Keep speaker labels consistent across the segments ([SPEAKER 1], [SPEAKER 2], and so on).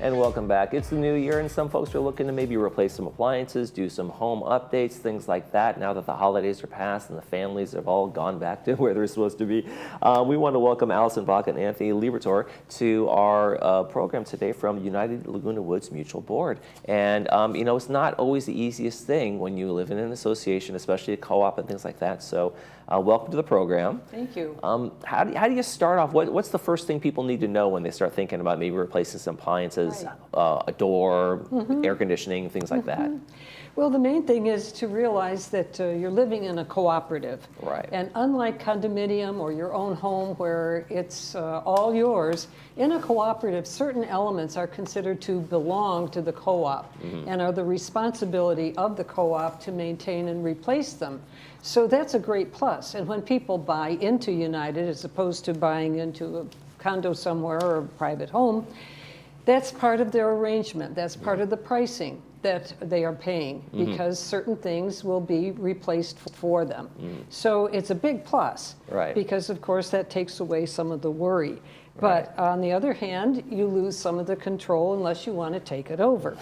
[SPEAKER 1] And welcome back. It's the new year and some folks are looking to maybe replace some appliances, do some home updates, things like that. Now that the holidays are past and the families have all gone back to where they're supposed to be, we want to welcome Allison Bach and Anthony Liberatore to our program today from United Laguna Woods Mutual Board. And you know, it's not always the easiest thing when you live in an association, especially a co-op and things like that. So welcome to the program.
[SPEAKER 2] Thank you.
[SPEAKER 1] How do you start off? What's the first thing people need to know when they start thinking about maybe replacing some appliances, right. A door, air conditioning, things like that?
[SPEAKER 2] Well, the main thing is to realize that you're living in a cooperative.
[SPEAKER 1] Right.
[SPEAKER 2] And unlike condominium or your own home where it's all yours, in a cooperative, certain elements are considered to belong to the co-op and are the responsibility of the co-op to maintain and replace them. So that's a great plus. And when people buy into United as opposed to buying into a condo somewhere or a private home, that's part of their arrangement. That's part of the pricing that they are paying because certain things will be replaced for them. So it's a big plus because, of course, that takes away some of the worry. But on the other hand, you lose some of the control unless you want to take it over.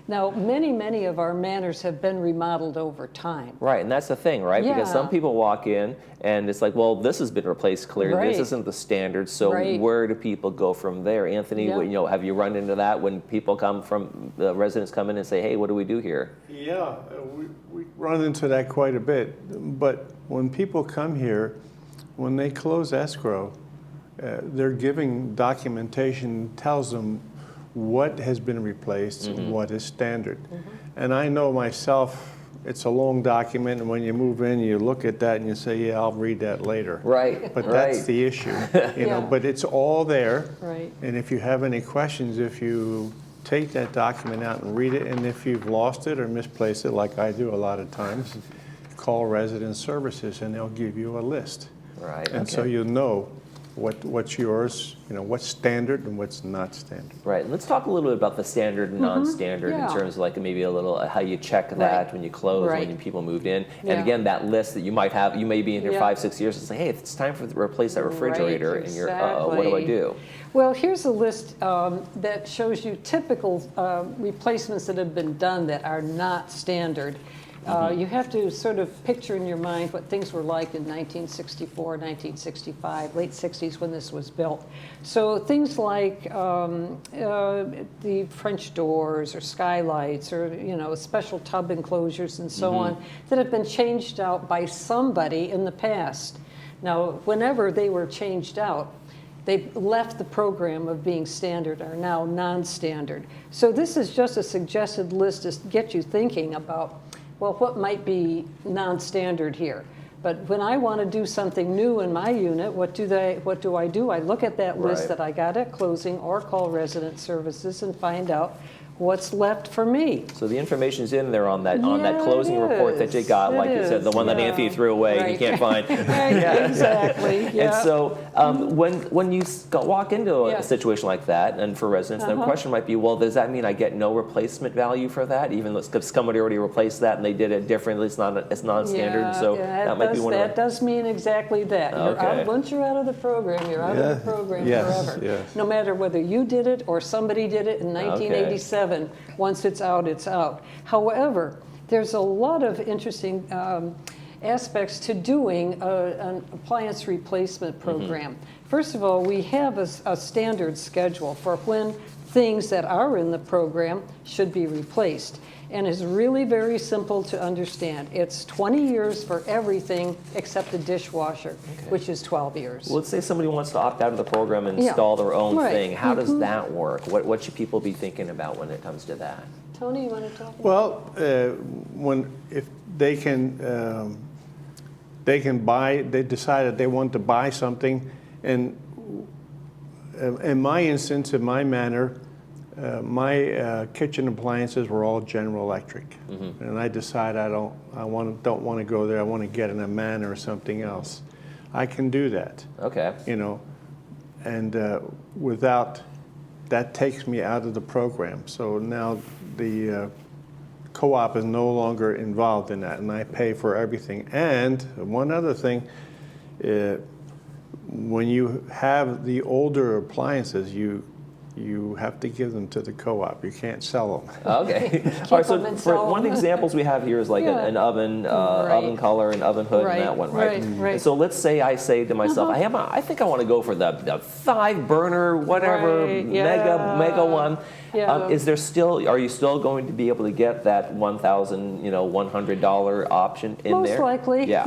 [SPEAKER 2] Now, many of our manors have been remodeled over time.
[SPEAKER 1] Right, and that's the thing, right?
[SPEAKER 2] Yeah.
[SPEAKER 1] Because some people walk in and it's like, well, this has been replaced clearly. This isn't the standard. So where do people go from there? Anthony, you know, have you run into that when people come from, the residents come in and say, hey, what do we do here?
[SPEAKER 3] Yeah, we run into that quite a bit. But when people come here, when they close escrow, they're giving documentation, tells them what has been replaced and what is standard. And I know myself, it's a long document, and when you move in, you look at that and you say, yeah, I'll read that later.
[SPEAKER 1] Right.
[SPEAKER 3] But that's the issue, you know, but it's all there.
[SPEAKER 2] Right.
[SPEAKER 3] And if you have any questions, if you take that document out and read it, and if you've lost it or misplaced it, like I do a lot of times, call resident services and they'll give you a list.
[SPEAKER 1] Right.
[SPEAKER 3] And so you'll know what's yours, you know, what's standard and what's not standard.
[SPEAKER 1] Right. Let's talk a little bit about the standard and non-standard in terms of like maybe a little how you check that when you close, when people moved in. And again, that list that you might have, you may be in here 5-6 years and say, hey, it's time to replace that refrigerator. And you're, what do I do?
[SPEAKER 2] Well, here's a list that shows you typical replacements that have been done that are not standard. You have to sort of picture in your mind what things were like in 1964, 1965, late 60s when this was built. So things like the French doors or skylights or, you know, special tub enclosures and so on that have been changed out by somebody in the past. Now, whenever they were changed out, they left the program of being standard, are now non-standard. So this is just a suggested list to get you thinking about, well, what might be non-standard here? But when I want to do something new in my unit, what do I do? I look at that list that I got at closing or call resident services and find out what's left for me.
[SPEAKER 1] So the information's in there on that closing report that you got, like you said, the one that Anthony threw away and you can't find.
[SPEAKER 2] Exactly.
[SPEAKER 1] And so when you walk into a situation like that, and for residents, the question might be, well, does that mean I get no replacement value for that, even though somebody already replaced that and they did it differently? It's non-standard. So that might be one of the...
[SPEAKER 2] That does mean exactly that. You're out, once you're out of the program, you're out of the program forever. No matter whether you did it or somebody did it in 1987. Once it's out, it's out. However, there's a lot of interesting aspects to doing an appliance replacement program. First of all, we have a standard schedule for when things that are in the program should be replaced. And it's really very simple to understand. It's 20 years for everything except the dishwasher, which is 12 years.
[SPEAKER 1] Well, let's say somebody wants to opt out of the program and install their own thing. How does that work? What should people be thinking about when it comes to that?
[SPEAKER 2] Tony, you want to talk about
[SPEAKER 3] Well, if they can buy, they decided they want to buy something, and in my instance, in my manor, my kitchen appliances were all General Electric, and I decide don't want to go there. I want to get in a manor or something else. I can do that.
[SPEAKER 1] Okay.
[SPEAKER 3] You know, and without that takes me out of the program. So now the co-op is no longer involved in that, and I pay for everything. And one other thing, when you have the older appliances, you have to give them to the co-op. You can't sell them.
[SPEAKER 1] Okay. All right, so
[SPEAKER 2] them and
[SPEAKER 1] for
[SPEAKER 2] sell
[SPEAKER 1] one of the
[SPEAKER 2] them.
[SPEAKER 1] examples we have here is like
[SPEAKER 2] Yeah.
[SPEAKER 1] an oven,
[SPEAKER 2] Right.
[SPEAKER 1] oven color, and oven hood,
[SPEAKER 2] Right,
[SPEAKER 1] and that one, right?
[SPEAKER 2] right, right.
[SPEAKER 1] And so let's say I say to myself, I think I want to go for the 5-burner, whatever,
[SPEAKER 2] Right,
[SPEAKER 1] mega one.
[SPEAKER 2] Yeah.
[SPEAKER 1] Are you still going to be able to get that $1,100 option in there?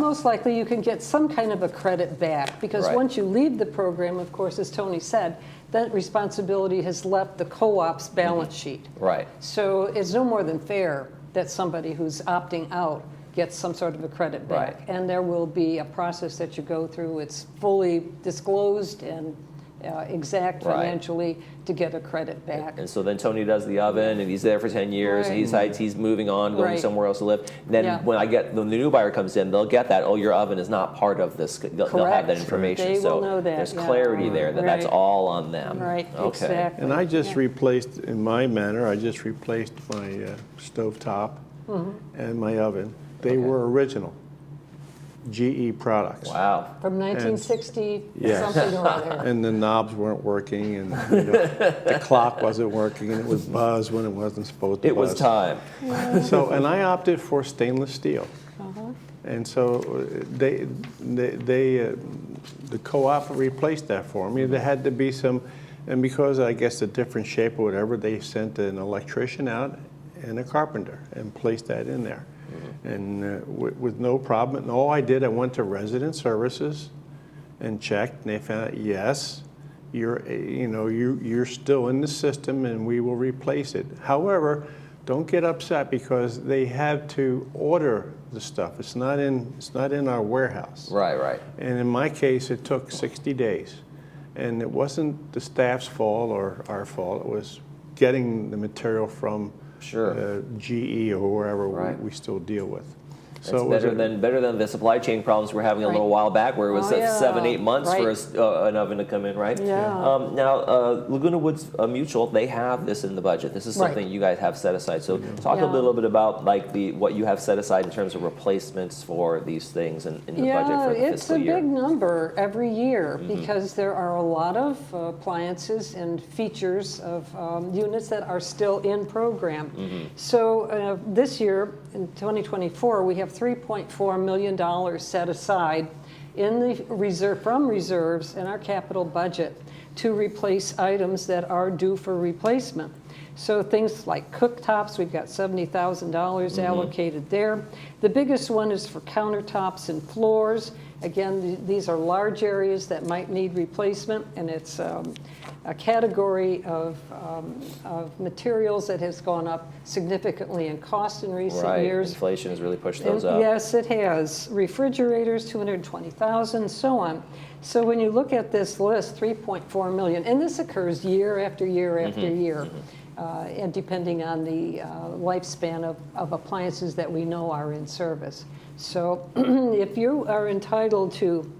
[SPEAKER 2] Most likely you can get some kind of a credit back, because
[SPEAKER 1] Right.
[SPEAKER 2] once you leave the program, of course, as Tony said, that responsibility has left the co-op's balance sheet.
[SPEAKER 1] Right.
[SPEAKER 2] So it's no more than fair that somebody who's opting out gets some sort of a credit back.
[SPEAKER 1] Right.
[SPEAKER 2] And there will be a process that you go through. It's fully disclosed and exact
[SPEAKER 1] Right.
[SPEAKER 2] financially to get a credit back.
[SPEAKER 1] And so then Tony does the oven, and he's there for 10 years, and he
[SPEAKER 2] Right.
[SPEAKER 1] decides he's moving on, going
[SPEAKER 2] Right.
[SPEAKER 1] somewhere else to live. Then
[SPEAKER 2] Yeah.
[SPEAKER 1] when the new buyer comes in, they'll get that, oh, your oven is not part of this. They'll have that
[SPEAKER 2] Correct.
[SPEAKER 1] information.
[SPEAKER 2] They
[SPEAKER 1] So
[SPEAKER 2] will know that,
[SPEAKER 1] there's
[SPEAKER 2] yeah.
[SPEAKER 1] clarity there that that's
[SPEAKER 2] Right.
[SPEAKER 1] all on them.
[SPEAKER 2] Right,
[SPEAKER 1] Okay.
[SPEAKER 2] exactly.
[SPEAKER 3] And I just
[SPEAKER 2] Yeah.
[SPEAKER 3] replaced, in my manner, I just replaced my stovetop and my oven. They
[SPEAKER 1] Okay.
[SPEAKER 3] were original GE products.
[SPEAKER 1] Wow.
[SPEAKER 2] From 1960
[SPEAKER 3] Yeah.
[SPEAKER 2] something or other.
[SPEAKER 3] And the knobs weren't working, and the clock wasn't working, and it would buzz when it wasn't supposed to
[SPEAKER 1] It was
[SPEAKER 3] buzz.
[SPEAKER 1] time.
[SPEAKER 3] So, and I opted for stainless steel. And so the co-op replaced that for me. There had to be some, and because I guess a different shape or whatever, they sent an electrician out and a carpenter and placed that in there. And with no problem. And all I did, I went to resident services and checked, and they found out, yes, you're still in the system, and we will replace it. However, don't get upset because they have to order the stuff. It's not in our warehouse.
[SPEAKER 1] Right, right.
[SPEAKER 3] And in my case, it took 60 days. And it wasn't the staff's fault or our fault. It was getting the material from
[SPEAKER 1] Sure.
[SPEAKER 3] GE or wherever
[SPEAKER 1] Right.
[SPEAKER 3] we still deal with.
[SPEAKER 1] It's
[SPEAKER 3] it was
[SPEAKER 1] better than the supply chain problems we're having a little
[SPEAKER 2] Right.
[SPEAKER 1] while back, where it was
[SPEAKER 2] Oh, yeah.
[SPEAKER 1] 7-8 months
[SPEAKER 2] Right.
[SPEAKER 1] for an oven to come in, right?
[SPEAKER 2] Yeah.
[SPEAKER 1] Now, Laguna Woods Mutual, they have this in the budget. This is
[SPEAKER 2] Right.
[SPEAKER 1] something you guys have set aside. So talk a
[SPEAKER 2] Yeah.
[SPEAKER 1] little bit about what you have set aside in terms of replacements for these things in the budget for the
[SPEAKER 2] it's
[SPEAKER 1] fiscal
[SPEAKER 2] a
[SPEAKER 1] year.
[SPEAKER 2] big number every year because there are a lot of appliances and features of units that are still in program. So this year, in 2024, we have $3.4 million set aside in the from reserves in our capital budget to replace items that are due for replacement. So things like cooktops, we've got $70,000 allocated there. The biggest one is for countertops and floors. Again, these are large areas that might need replacement, and it's a category of materials that has gone up significantly in cost in recent
[SPEAKER 1] Right.
[SPEAKER 2] years.
[SPEAKER 1] Inflation has really pushed those up.
[SPEAKER 2] Yes, it has. Refrigerators, 220,000, so on. So when you look at this list, 3.4 million, and this occurs year after year after year, and depending on the lifespan of appliances that we know are in service. So if you are entitled to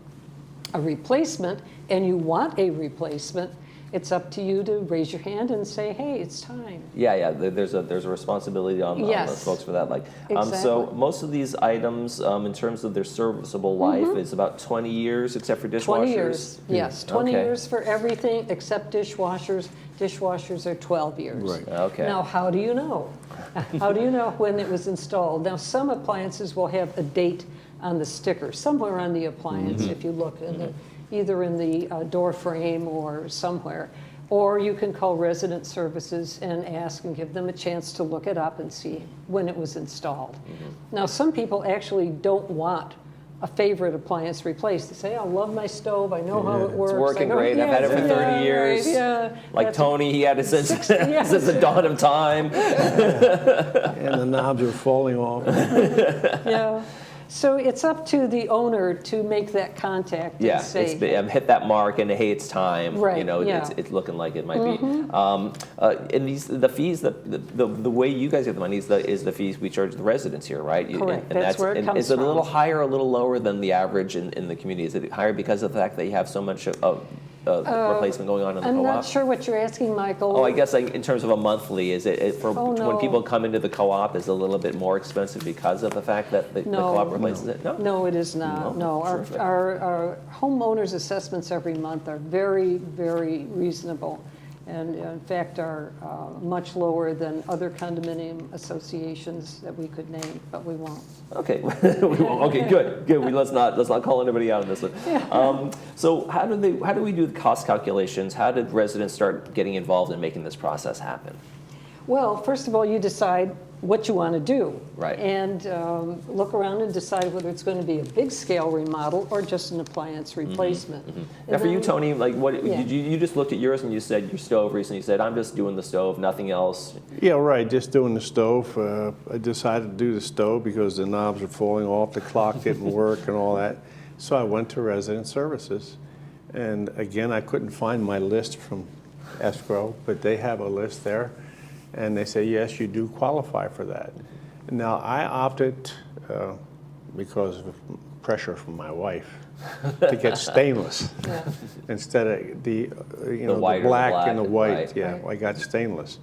[SPEAKER 2] a replacement and you want a replacement, it's up to you to raise your hand and say, hey, it's time.
[SPEAKER 1] Yeah. There's a responsibility on
[SPEAKER 2] Yes.
[SPEAKER 1] those folks for that. So
[SPEAKER 2] Exactly.
[SPEAKER 1] most of these items, in terms of their serviceable life, is about 20 years, except for dishwashers.
[SPEAKER 2] 20 years, yes, 20
[SPEAKER 1] Okay.
[SPEAKER 2] years for everything except dishwashers. Dishwashers are 12 years.
[SPEAKER 3] Right.
[SPEAKER 1] Okay.
[SPEAKER 2] Now, how do you know? How do you know when it was installed? Now, some appliances will have a date on the sticker, somewhere on the appliance, if you look in either in the door frame or somewhere. Or you can call resident services and ask and give them a chance to look it up and see when it was installed. Now, some people actually don't want a favorite appliance replaced. They say, I love my stove, I know how it works.
[SPEAKER 1] It's working
[SPEAKER 2] I know-
[SPEAKER 1] great. I've had it for 30
[SPEAKER 2] yeah,
[SPEAKER 1] years.
[SPEAKER 2] Right, yeah.
[SPEAKER 1] Like
[SPEAKER 2] That's-
[SPEAKER 1] Tony, he had it since,
[SPEAKER 2] Yes.
[SPEAKER 1] since the dawn of time.
[SPEAKER 3] And the knobs are falling off.
[SPEAKER 2] Yeah. So it's up to the owner to make that contact
[SPEAKER 1] Yeah,
[SPEAKER 2] and say,
[SPEAKER 1] hit that mark and hey, it's time.
[SPEAKER 2] Right,
[SPEAKER 1] You know,
[SPEAKER 2] yeah.
[SPEAKER 1] it's looking like it might be. And the fees, the way you guys get the money is the fees we charge the residents here, right?
[SPEAKER 2] Correct. That's where it comes
[SPEAKER 1] Is it a little
[SPEAKER 2] from.
[SPEAKER 1] higher, or a little lower than the average in the community? Is it higher because of the fact that you have so much of replacement going on in the
[SPEAKER 2] I'm
[SPEAKER 1] co-op?
[SPEAKER 2] not sure what you're asking, Michael.
[SPEAKER 1] Oh, I guess like in terms of a monthly, is it for
[SPEAKER 2] Oh, no.
[SPEAKER 1] when people come into the co-op, is it a little bit more expensive because of the fact that the co-op replaces it?
[SPEAKER 2] No, it is not.
[SPEAKER 1] No?
[SPEAKER 2] No, our,
[SPEAKER 1] Terrific.
[SPEAKER 2] our homeowners assessments every month are very, very reasonable. and in fact are much lower than other condominium associations that we could name, but we won't.
[SPEAKER 1] Okay, okay, good. Let's not call anybody out on this one. So how do we do the cost calculations? How did residents start getting involved in making this process happen?
[SPEAKER 2] Well, first of all, you decide what you want to do.
[SPEAKER 1] Right.
[SPEAKER 2] And look around and decide whether it's going to be a big scale remodel or just an appliance replacement.
[SPEAKER 1] Now for you, Tony, like what
[SPEAKER 2] Yeah.
[SPEAKER 1] did you just looked at yours and you said your stove recently. You said I'm just doing the stove, nothing else.
[SPEAKER 3] Yeah, right, just doing the stove. I decided to do the stove because the knobs are falling off, the clock didn't work and all that. So I went to resident services. And again, I couldn't find my list from escrow, but they have a list there. And they say, yes, you do qualify for that. Now, I opted, because of pressure from my wife, to get stainless
[SPEAKER 2] Yeah.
[SPEAKER 3] instead of the
[SPEAKER 1] white or the
[SPEAKER 3] black and the
[SPEAKER 1] black,
[SPEAKER 3] white.
[SPEAKER 1] right.
[SPEAKER 3] Yeah, I got stainless.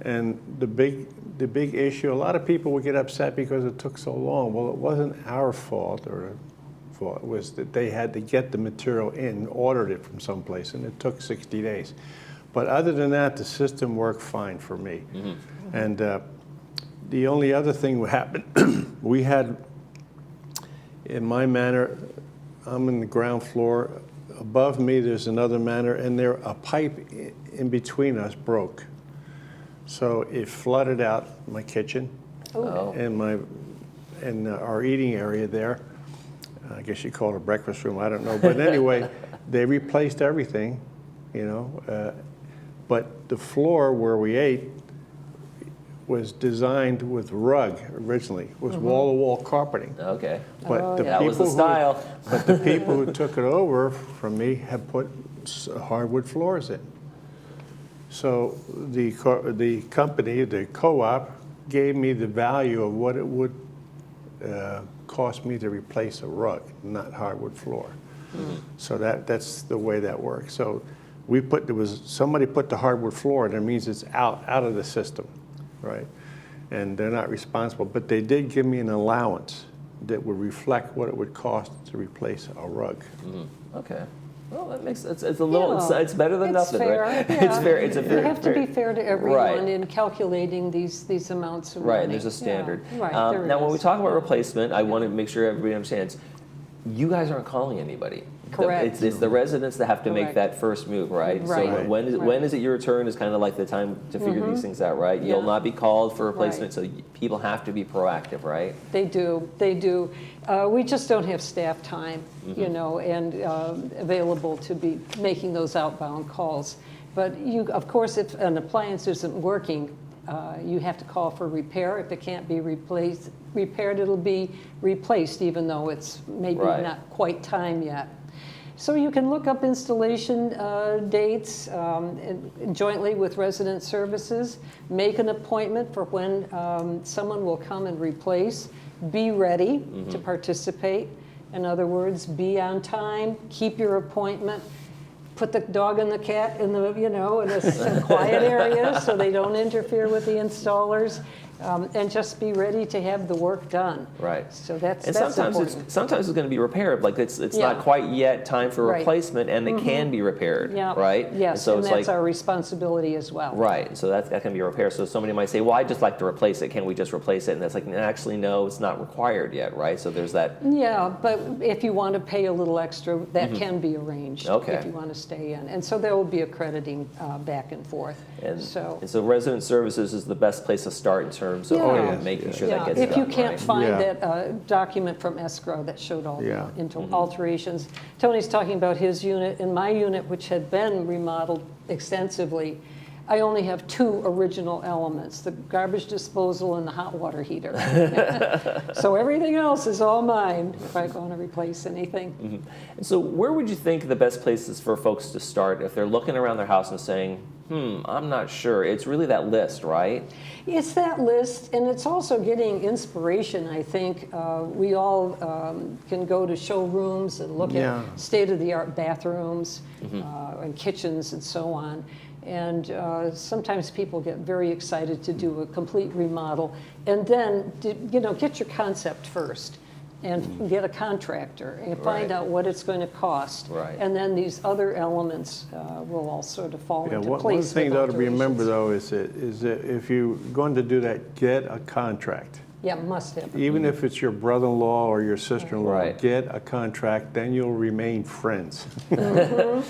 [SPEAKER 3] And the big issue, a lot of people would get upset because it took so long. Well, it wasn't our fault it was that they had to get the material in, ordered it from someplace, and it took 60 days. But other than that, the system worked fine for me. And the only other thing that happened, we had, in my manor, I'm in the ground floor. Above me, there's another manor, and a pipe in between us broke. So it flooded out my kitchen and our eating area there. I guess you call it a breakfast room, I don't know. But anyway, they replaced everything, but the floor where we ate was designed with rug originally. It was wall-to-wall carpeting.
[SPEAKER 1] Okay.
[SPEAKER 3] But the
[SPEAKER 1] that was
[SPEAKER 3] people
[SPEAKER 1] the style.
[SPEAKER 3] But the people who took it over from me had put hardwood floors in. So the company, the co-op, gave me the value of what it would cost me to replace a rug, not hardwood floor. So that's the way that works. So somebody put the hardwood floor, and that means it's out of the system, right? And they're not responsible, but they did give me an allowance that would reflect what it would cost to replace a rug.
[SPEAKER 1] Okay. Well, that makes it's a little
[SPEAKER 2] Yeah.
[SPEAKER 1] it's better than
[SPEAKER 2] It's
[SPEAKER 1] nothing,
[SPEAKER 2] fair,
[SPEAKER 1] right?
[SPEAKER 2] yeah.
[SPEAKER 1] It's fair. It's a fair.
[SPEAKER 2] You have to be fair to everyone
[SPEAKER 1] Right.
[SPEAKER 2] in calculating these amounts of
[SPEAKER 1] Right,
[SPEAKER 2] money.
[SPEAKER 1] and there's a standard.
[SPEAKER 2] Yeah. Right, there
[SPEAKER 1] Now, when we
[SPEAKER 2] is.
[SPEAKER 1] talk about replacement, I want to make sure everybody understands. You guys aren't calling anybody.
[SPEAKER 2] Correct.
[SPEAKER 1] It's the residents that have to make
[SPEAKER 2] Correct.
[SPEAKER 1] that first move, right?
[SPEAKER 2] Right.
[SPEAKER 1] So when is it your turn is kind of like the time to figure these things out, right? You'll
[SPEAKER 2] Yeah.
[SPEAKER 1] not be called for replacement,
[SPEAKER 2] Right.
[SPEAKER 1] so people have to be proactive, right?
[SPEAKER 2] They do. We just don't have staff time, and available to be making those outbound calls. But of course, if an appliance isn't working, you have to call for repair. If it can't be repaired, it'll be replaced, even though it's maybe
[SPEAKER 1] Right.
[SPEAKER 2] not quite time yet. So you can look up installation dates jointly with resident services, make an appointment for when someone will come and replace, be ready to participate. In other words, be on time, keep your appointment, put the dog and the cat in in a quiet area so they don't interfere with the installers, and just be ready to have the work done.
[SPEAKER 1] Right.
[SPEAKER 2] So that's
[SPEAKER 1] sometimes
[SPEAKER 2] important.
[SPEAKER 1] it's going to be repaired. Like it's
[SPEAKER 2] Yeah.
[SPEAKER 1] not quite yet time for
[SPEAKER 2] Right.
[SPEAKER 1] replacement, and it can be repaired.
[SPEAKER 2] Yeah.
[SPEAKER 1] Right.
[SPEAKER 2] Yes,
[SPEAKER 1] so
[SPEAKER 2] and
[SPEAKER 1] it's
[SPEAKER 2] that's
[SPEAKER 1] like
[SPEAKER 2] our responsibility as well.
[SPEAKER 1] right. So that can be repaired. So somebody might say, "Well, I just like to replace it. Can we just replace it?" And that's like, actually, no, it's not required yet, right? So there's that.
[SPEAKER 2] Yeah, but if you want to pay a little extra, that can be arranged.
[SPEAKER 1] Okay.
[SPEAKER 2] If you want to stay in, and so there will be a crediting back and forth.
[SPEAKER 1] And
[SPEAKER 2] so.
[SPEAKER 1] and so resident services is the best place to start in terms of
[SPEAKER 2] Yeah.
[SPEAKER 1] making sure
[SPEAKER 2] Yeah,
[SPEAKER 1] that gets
[SPEAKER 2] if
[SPEAKER 1] done.
[SPEAKER 2] you can't
[SPEAKER 1] right?
[SPEAKER 2] find
[SPEAKER 3] Yeah.
[SPEAKER 2] that document from escrow that showed all
[SPEAKER 3] Yeah.
[SPEAKER 2] the alterations. Tony's talking about his unit. In my unit, which had been remodeled extensively, I only have 2 original elements, the garbage disposal and the hot water heater. So everything else is all mine if I want to replace anything.
[SPEAKER 1] And so where would you think the best place is for folks to start if they're looking around their house and saying, I'm not sure. It's really that list, right?
[SPEAKER 2] It's that list, and it's also getting inspiration, I think. We all can go to showrooms and look
[SPEAKER 3] Yeah.
[SPEAKER 2] at state-of-the-art bathrooms and kitchens and so on. And sometimes people get very excited to do a complete remodel. And then, get your concept first. and get a contractor and find
[SPEAKER 1] Right.
[SPEAKER 2] out what it's going to cost.
[SPEAKER 1] Right.
[SPEAKER 2] And then these other elements will all sort of fall
[SPEAKER 3] Yeah,
[SPEAKER 2] into
[SPEAKER 3] one
[SPEAKER 2] place.
[SPEAKER 3] thing
[SPEAKER 2] with
[SPEAKER 3] though to remember
[SPEAKER 2] alterations.
[SPEAKER 3] though is that if you're going to do that, get a contract.
[SPEAKER 2] Yeah, must have.
[SPEAKER 3] Even if it's your brother-in-law or your sister-in-law,
[SPEAKER 1] Right.
[SPEAKER 3] get a contract, then you'll remain friends.
[SPEAKER 2] Yeah.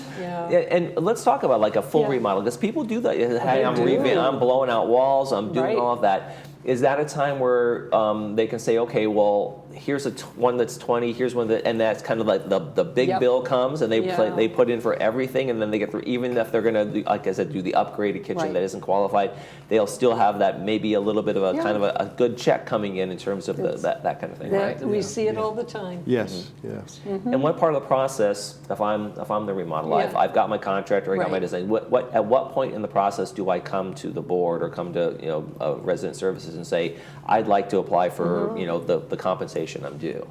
[SPEAKER 1] Yeah, and let's talk about like a full
[SPEAKER 2] Yeah.
[SPEAKER 1] remodel, because people do that. Hey, I'm
[SPEAKER 2] do.
[SPEAKER 1] I'm blowing out walls, I'm doing
[SPEAKER 2] Right.
[SPEAKER 1] all of that. Is that a time where they can say, okay, well, here's one that's 20, here's one that, and that's kind of like the big
[SPEAKER 2] Yep.
[SPEAKER 1] bill comes, and
[SPEAKER 2] Yeah.
[SPEAKER 1] they put in for everything, and then they get through, even if they're gonna, like I said, do the upgraded kitchen
[SPEAKER 2] Right.
[SPEAKER 1] that isn't qualified, they'll still have that, maybe a little bit of a
[SPEAKER 2] Yeah.
[SPEAKER 1] kind of a good check coming in terms of that kind of thing, right?
[SPEAKER 2] We see it all the time.
[SPEAKER 3] Yes, yes.
[SPEAKER 1] And what part of the process, if I'm the remodeler,
[SPEAKER 2] Yeah.
[SPEAKER 1] I've got my contractor, I got my
[SPEAKER 2] Right.
[SPEAKER 1] design. At what point in the process do I come to the board or come to resident services and say, I'd like to apply for the compensation I'm due?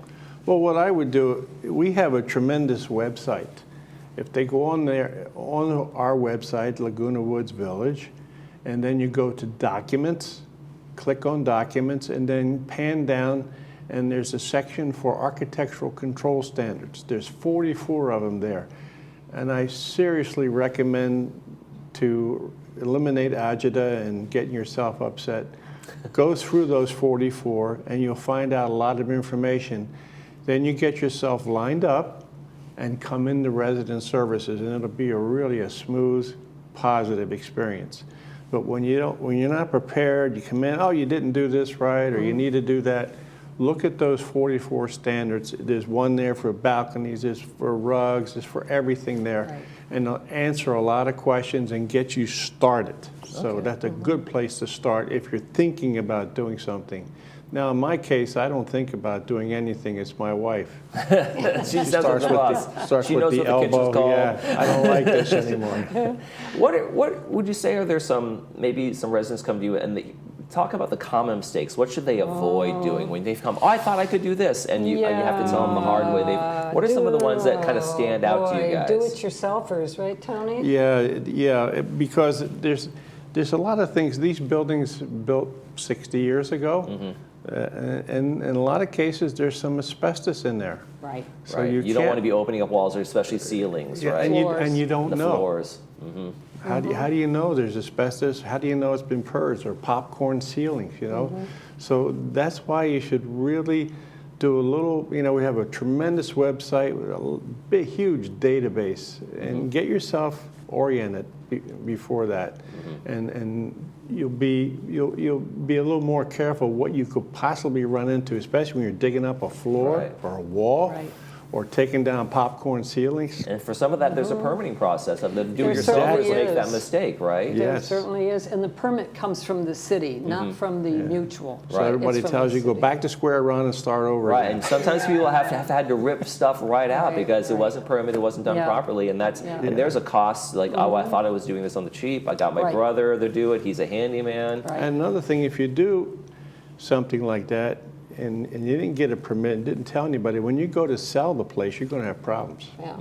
[SPEAKER 3] Well, what I would do, we have a tremendous website. If they go on there, on our website, Laguna Woods Village, and then you go to Documents, click on Documents, and then pan down, and there's a section for architectural control standards. There's 44 of them there. And I seriously recommend to eliminate agita and getting yourself upset. Go through those 44 and you'll find out a lot of information. Then you get yourself lined up and come into resident services, and it'll be really a smooth, positive experience. But when you're not prepared, you come in, oh, you didn't do this right, or you need to do that. Look at those 44 standards. There's one there for balconies, there's for rugs, there's for everything there.
[SPEAKER 2] Right.
[SPEAKER 3] And they'll answer a lot of questions and get you started. So
[SPEAKER 1] Okay.
[SPEAKER 3] that's a good place to start if you're thinking about doing something. Now, in my case, I don't think about doing anything. It's my wife.
[SPEAKER 1] She starts with the boss.
[SPEAKER 3] Starts
[SPEAKER 1] She
[SPEAKER 3] with
[SPEAKER 1] knows
[SPEAKER 3] the
[SPEAKER 1] what the
[SPEAKER 3] elbow.
[SPEAKER 1] kitchen's called.
[SPEAKER 3] Yeah, I don't like this anymore.
[SPEAKER 1] What would you say? Are there maybe some residents come to you and they talk about the common mistakes? What should they avoid doing when they've come? Oh, I thought I could do this, and you have to tell them the hard way. What are some of the ones that kind of stand out to you guys?
[SPEAKER 2] Do-it-yourselfers, right, Tony?
[SPEAKER 3] Yeah, because there's a lot of things. These buildings built 60 years ago, and in a lot of cases, there's some asbestos in there.
[SPEAKER 2] Right.
[SPEAKER 3] So
[SPEAKER 1] Right. You don't
[SPEAKER 3] can't-
[SPEAKER 1] want to be opening up walls, or especially ceilings,
[SPEAKER 3] Yeah,
[SPEAKER 1] right?
[SPEAKER 3] and you don't
[SPEAKER 1] the
[SPEAKER 3] know.
[SPEAKER 1] floors.
[SPEAKER 3] How do you know there's asbestos? How do you know it's been purged, or popcorn ceilings, you know? So that's why you should really do a little, we have a tremendous website with a big, huge database, and get yourself oriented before that. And you'll be a little more careful what you could possibly run into, especially when you're digging up a floor
[SPEAKER 1] Right.
[SPEAKER 3] or a wall.
[SPEAKER 2] Right.
[SPEAKER 3] Or taking down popcorn ceilings.
[SPEAKER 1] And for some of that, there's a permitting process of the do-it-yourselfers
[SPEAKER 2] certainly
[SPEAKER 1] make that
[SPEAKER 2] is.
[SPEAKER 1] mistake, right?
[SPEAKER 3] Yeah.
[SPEAKER 2] There
[SPEAKER 3] Yes.
[SPEAKER 2] certainly is, and the permit comes from the city, not from the mutual.
[SPEAKER 3] So
[SPEAKER 1] Right.
[SPEAKER 3] everybody
[SPEAKER 2] It's from
[SPEAKER 3] tells
[SPEAKER 2] the
[SPEAKER 3] you go
[SPEAKER 2] city.
[SPEAKER 3] back to square one and start over
[SPEAKER 1] Right,
[SPEAKER 3] again.
[SPEAKER 1] and sometimes people have had to rip stuff right out
[SPEAKER 2] Right,
[SPEAKER 1] because it
[SPEAKER 2] right.
[SPEAKER 1] wasn't permitted, it wasn't done
[SPEAKER 2] Yeah.
[SPEAKER 1] properly, and
[SPEAKER 2] Yeah.
[SPEAKER 1] and there's a cost. Like, oh, I thought I was doing this on the cheap. I got my
[SPEAKER 2] Right.
[SPEAKER 1] brother to do it. He's a handyman.
[SPEAKER 2] Right.
[SPEAKER 3] And another thing, if you do something like that and you didn't get a permit and didn't tell anybody, when you go to sell the place, you're going to have problems.
[SPEAKER 2] Yeah,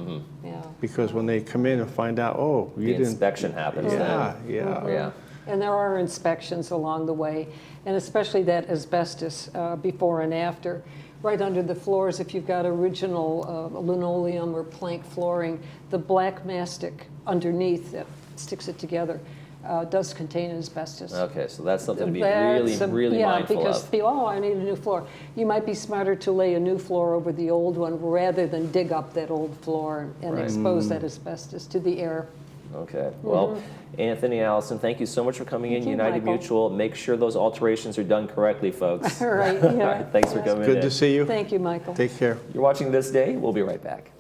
[SPEAKER 2] yeah.
[SPEAKER 3] Because when they come in and find out, oh, you
[SPEAKER 1] The
[SPEAKER 3] didn't.
[SPEAKER 1] inspection happens
[SPEAKER 3] Yeah,
[SPEAKER 1] then.
[SPEAKER 3] yeah.
[SPEAKER 1] Yeah.
[SPEAKER 2] And there are inspections along the way, and especially that asbestos before and after. Right under the floors, if you've got original linoleum or plank flooring, the black mastic underneath that sticks it together does contain asbestos.
[SPEAKER 1] Okay, so that's something to be
[SPEAKER 2] That's
[SPEAKER 1] really
[SPEAKER 2] yeah,
[SPEAKER 1] mindful
[SPEAKER 2] because
[SPEAKER 1] of.
[SPEAKER 2] people, oh, I need a new floor. You might be smarter to lay a new floor over the old one rather than dig up that old floor and
[SPEAKER 1] Right.
[SPEAKER 2] expose that asbestos to the air.
[SPEAKER 1] Okay. Well, Anthony, Allison, thank you so much for coming in.
[SPEAKER 2] Thank you,
[SPEAKER 1] United
[SPEAKER 2] Michael.
[SPEAKER 1] Mutual. Make sure those alterations are done correctly, folks.
[SPEAKER 2] All right,
[SPEAKER 1] All
[SPEAKER 2] yeah.
[SPEAKER 1] right, thanks for coming in.
[SPEAKER 3] Good to see you.
[SPEAKER 2] Thank you, Michael.
[SPEAKER 3] Take care.
[SPEAKER 1] You're watching This Day. We'll be right back.